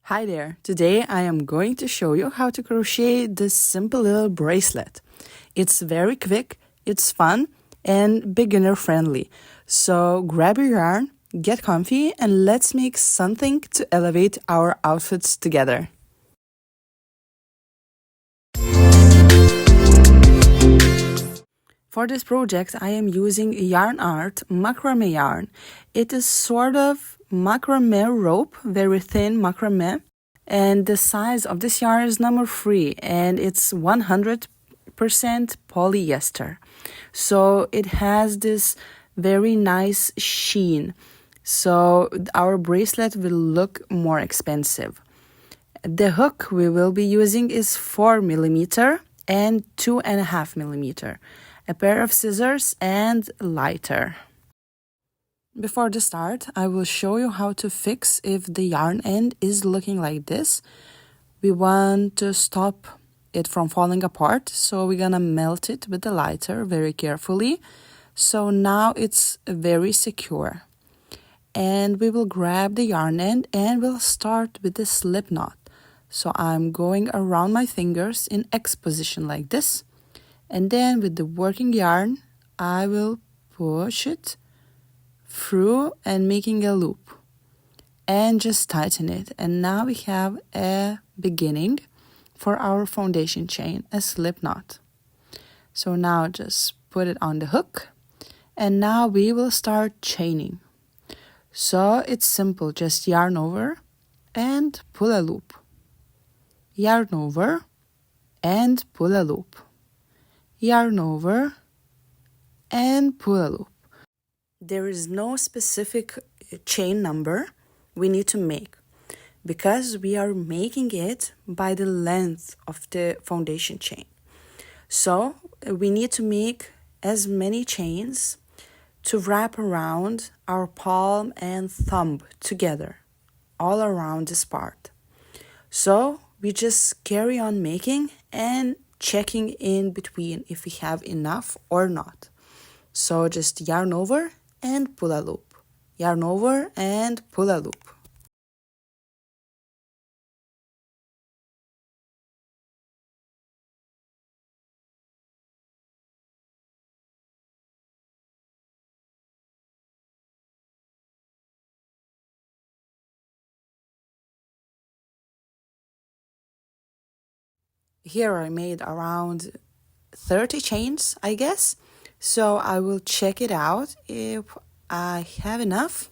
Hi there! Today I am going to show you how to crochet this simple little bracelet. It's very quick, it's fun, and beginner friendly. So grab your yarn, get comfy, and let's make something to elevate our outfits together. For this project, I am using Yarn Art macrame yarn. It is sort of macrame rope, very thin macrame, and the size of this yarn is number 3, and it's 100% polyester. So it has this very nice sheen. So our bracelet will look more expensive. The hook we will be using is 4mm and 2.5mm. A pair of scissors and lighter. Before the start, I will show you how to fix if the yarn end is looking like this. We want to stop it from falling apart, so we're gonna melt it with the lighter very carefully. So now it's very secure. And we will grab the yarn end and we'll start with the slip knot. So I'm going around my fingers in X position like this. And then with the working yarn, I will push it through and making a loop. And just tighten it. And now we have a beginning for our foundation chain, a slip knot. So now just put it on the hook. And now we will start chaining. So it's simple, just yarn over and pull a loop. Yarn over and pull a loop. Yarn over and pull a loop. There is no specific chain number we need to make because we are making it by the length of the foundation chain. So we need to make as many chains to wrap around our palm and thumb together, all around this part. So we just carry on making and checking in between if we have enough or not. So just yarn over and pull a loop. Yarn over and pull a loop. Here I made around 30 chains, I guess. So I will check it out if I have enough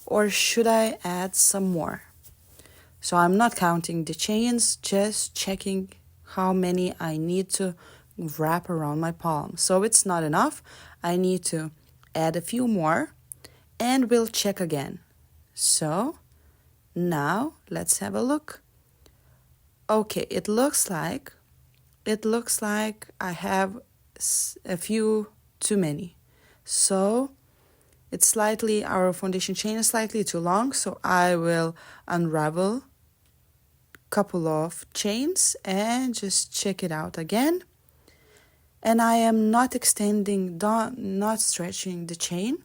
or should I add some more. So I'm not counting the chains, just checking how many I need to wrap around my palm. So it's not enough. I need to add a few more and we'll check again. So now let's have a look. Okay, it looks like I have a few too many. So it's slightly, our foundation chain is slightly too long, so I will unravel a couple of chains and just check it out again. And I am not extending, not stretching the chain.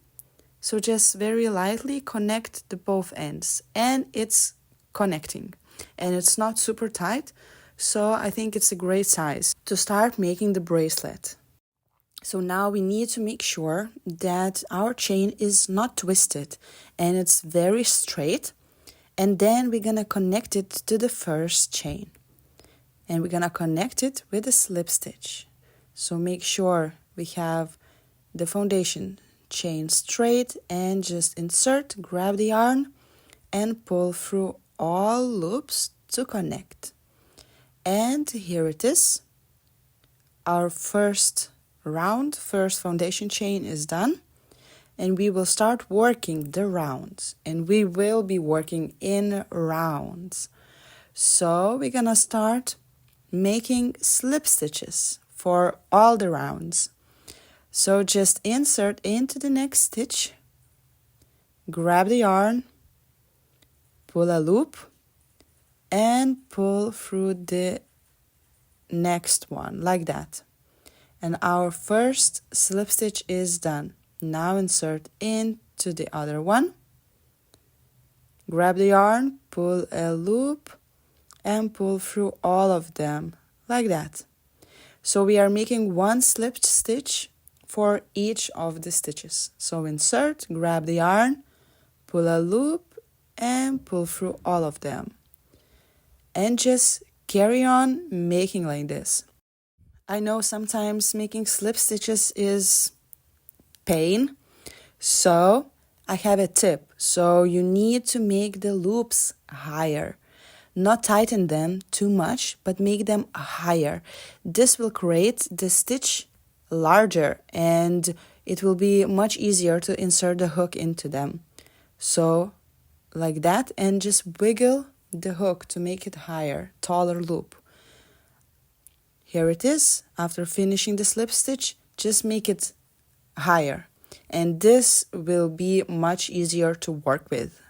So just very lightly connect the both ends and it's connecting. And it's not super tight, so I think it's a great size to start making the bracelet. So now we need to make sure that our chain is not twisted and it's very straight. And then we're gonna connect it to the first chain. And we're gonna connect it with a slip stitch. So make sure we have the foundation chain straight and just insert, grab the yarn and pull through all loops to connect. And here it is. Our first foundation chain is done. And we will start working the rounds. And we will be working in rounds. So we're gonna start making slip stitches for all the rounds. So just insert into the next stitch. Grab the yarn. Pull a loop and pull through the next one like that. And our first slip stitch is done. Now insert into the other one. grab the yarn, pull a loop, and pull through all of them, like that. So we are making one slip stitch for each of the stitches. So insert, grab the yarn, pull a loop, and pull through all of them. And just carry on making like this. I know sometimes making slip stitches is pain, so I have a tip. So you need to make the loops higher. Not tighten them too much, but make them higher. This will create the stitch larger and it will be much easier to insert the hook into them. So like that, and just wiggle the hook to make it higher, taller loop. Here it is. After finishing the slip stitch, just make it higher. And this will be much easier to work with.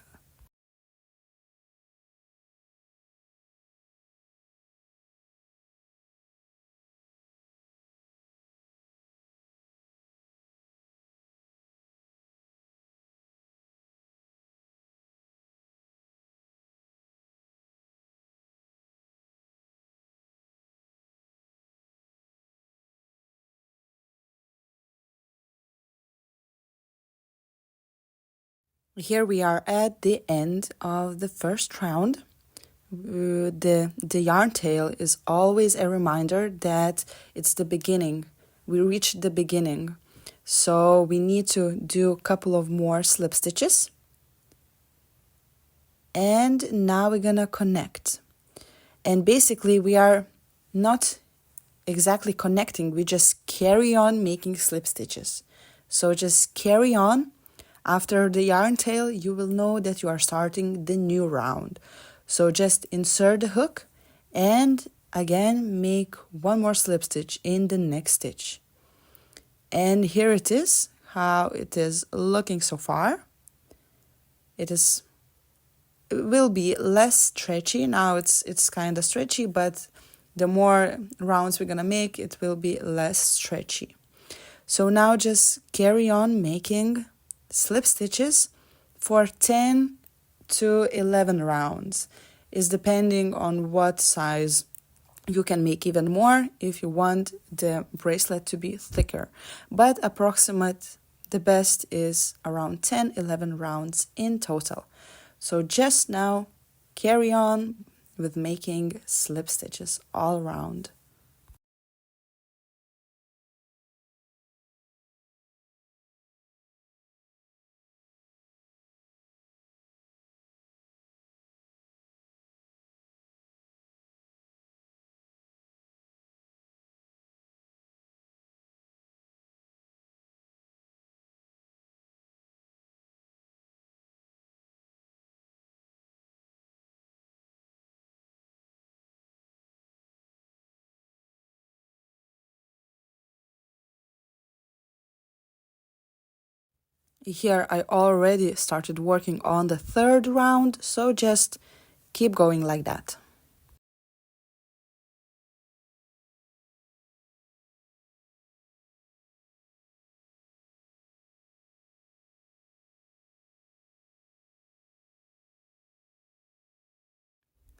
Here we are at the end of the first round. The yarn tail is always a reminder that it's the beginning. We reached the beginning. So we need to do a couple of more slip stitches. And now we're gonna connect. And basically we are not exactly connecting, we just carry on making slip stitches. So just carry on. After the yarn tail, you will know that you are starting the new round. So just insert the hook and again make one more slip stitch in the next stitch. And here it is, how it is looking so far. It will be less stretchy. Now it's kind of stretchy, but the more rounds we're gonna make, it will be less stretchy. So now just carry on making slip stitches for 10 to 11 rounds. Is depending on what size. You can make even more if you want the bracelet to be thicker, but approximate the best is around 10-11 rounds in total. So just now carry on with making slip stitches all around. Here I already started working on the third round, so just keep going like that.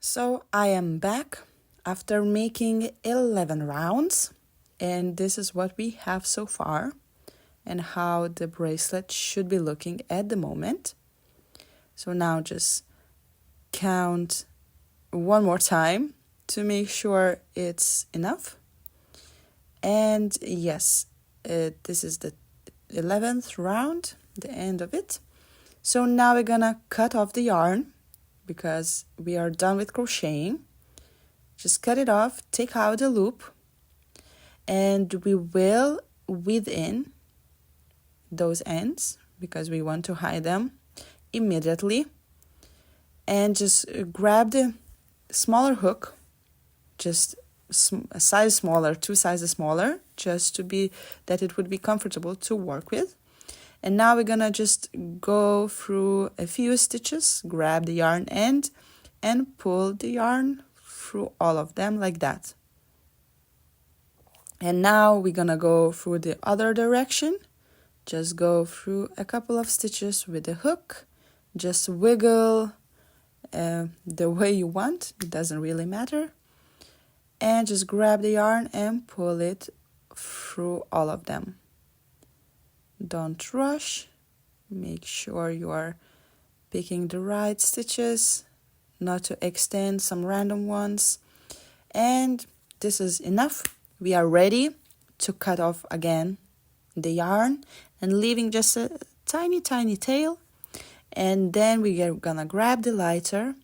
So I am back after making 11 rounds, and this is what we have so far and how the bracelet should be looking at the moment. So now just count one more time to make sure it's enough. And yes, this is the 11th round, the end of it. So now we're gonna cut off the yarn because we are done with crocheting. Just cut it off, take out the loop, and we will weave in those ends because we want to hide them immediately. And just grab the smaller hook, just a size smaller, 2 sizes smaller, just to be that it would be comfortable to work with. And now we're gonna just go through a few stitches, grab the yarn end and pull the yarn through all of them like that. And now we're gonna go through the other direction. Just go through a couple of stitches with the hook, just wiggle the way you want. It doesn't really matter. And just grab the yarn and pull it through all of them. Don't rush. Make sure you are picking the right stitches, not to extend some random ones. And this is enough. We are ready to cut off again the yarn and leaving just a tiny tail. And then we are gonna grab the lighter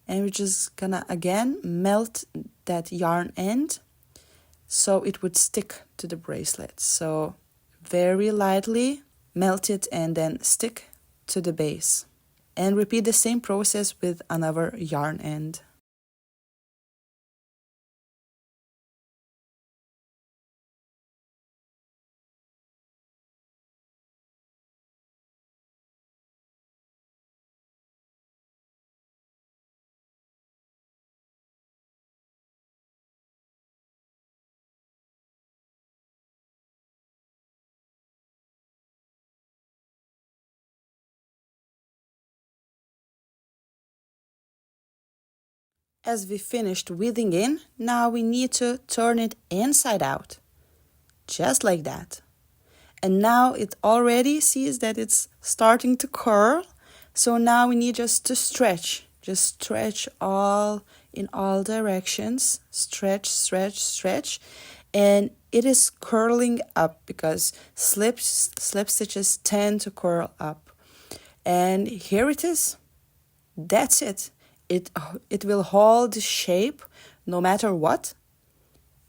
and we're just gonna again melt that yarn end so it would stick to the bracelet. So very lightly melt it and then stick to the base. And repeat the same process with another yarn end. As we finished weaving in, now we need to turn it inside out. Just like that. And now it already sees that it's starting to curl. So now we need just to stretch. Just stretch in all directions. Stretch, stretch, stretch. And it is curling up because slip stitches tend to curl up. And here it is. That's it. It will hold the shape no matter what.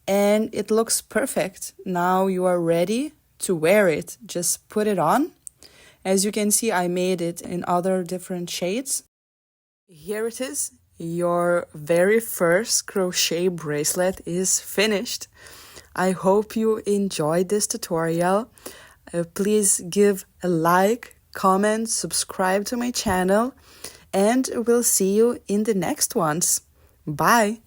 And it looks perfect. Now you are ready to wear it. Just put it on. As you can see, I made it in other different shades. Here it is. Your very first crochet bracelet is finished. I hope you enjoyed this tutorial. Please give a like, comment, subscribe to my channel, and we'll see you in the next ones. Bye!